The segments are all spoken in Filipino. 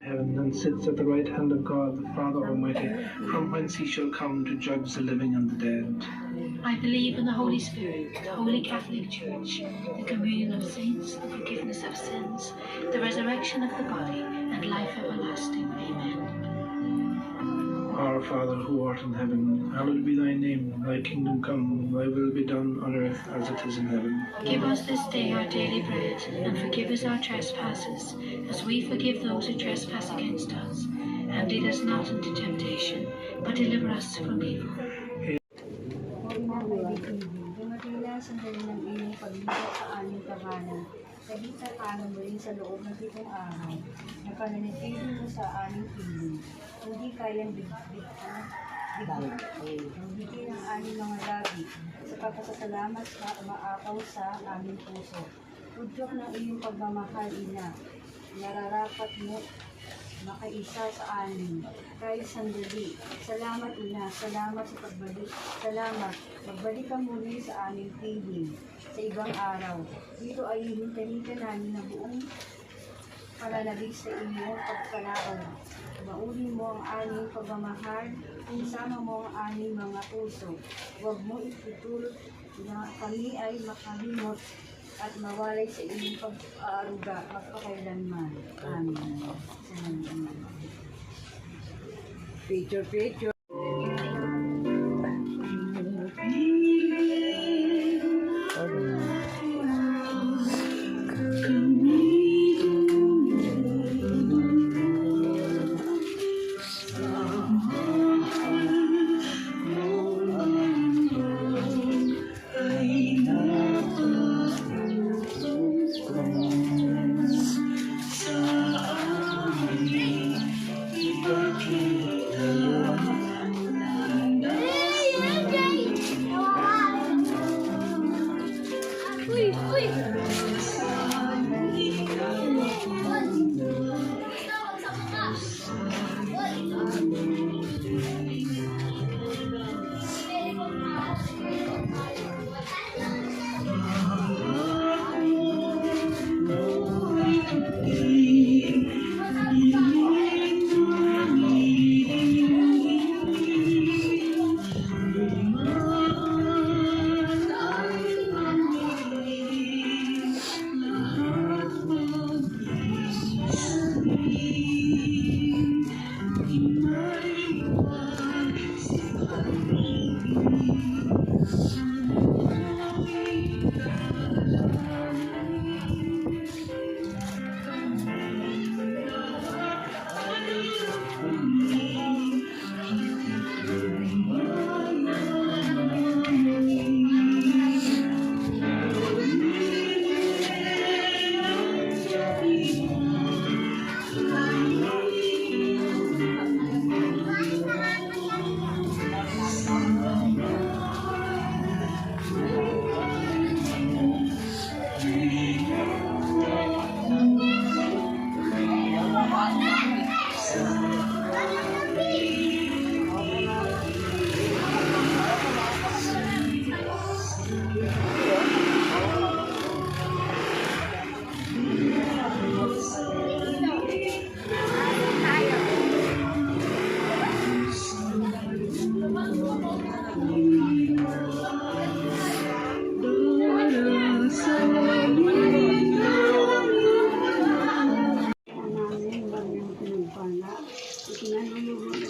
heaven and sits at the right hand of God, the Father Almighty, from whence he shall come to judge the living and the dead. I believe in the Holy Spirit, the Holy Catholic Church, the communion of saints, the forgiveness of sins, the resurrection of the body, and life everlasting. Amen. Our Father, who art in heaven, hallowed be thy name. Thy kingdom come, thy will be done on earth as it is in heaven. Give us this day our daily bread, and forgive us our trespasses, as we forgive those who trespass against us. And lead us not into temptation, but deliver us from evil. Dumating na ang sandali ng iyong paglipat sa aming tahanan. Nagita ka na muli sa loob ng 7 araw. Napananitili mo sa aming piling. Hindi kayang bigyan ang aming mga labi sa pagpasalamat na umaakaw sa aming puso. Tudyok ng iyong pagmamahal, Ina. Nararapat mo makaisa sa amin. Kahit sandali. Salamat, Ina. Salamat sa pagbalik. Salamat. Magbalik ka muli sa aming piling sa ibang araw. Dito ay hintayin ka namin na buong palalabig sa iyong pagkalaon. Mauli mo ang aming pagmamahal, isama mo ang aming mga puso. Huwag mo itutulot na kami ay makalimot at mawalay sa iyong pag-aaruga magpakailanman. Amen. Picture.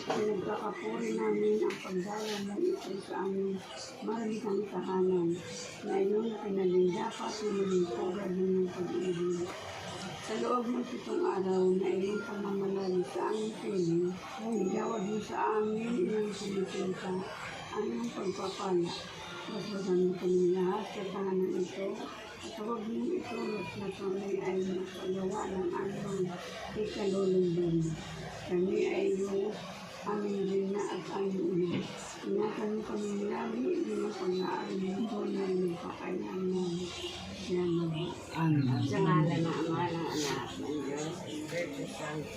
Pinagkakapuri namin ang pagdala ng ito sa aming maramigang tahanan na iyong pinalinda pa pinulingkugan ng pag-ibig. Sa loob ng 7 araw na iyong pamamalagi sa aming piling, igawad mo sa amin iyong sinisinta ang iyong pagpapala. Basbasan mo kami lahat sa tahanan ito at huwag mong itulot na kami ay makagawa ng anong ikalulundan. Kami ay iyong aming rina at aming ina. Ingatan mo kami lagi ng pag-aaral mo na nagpakailangan. Yan mo. Sa ngalan ng Ama, ng Anak, ng Diyos, Espiritu Santo.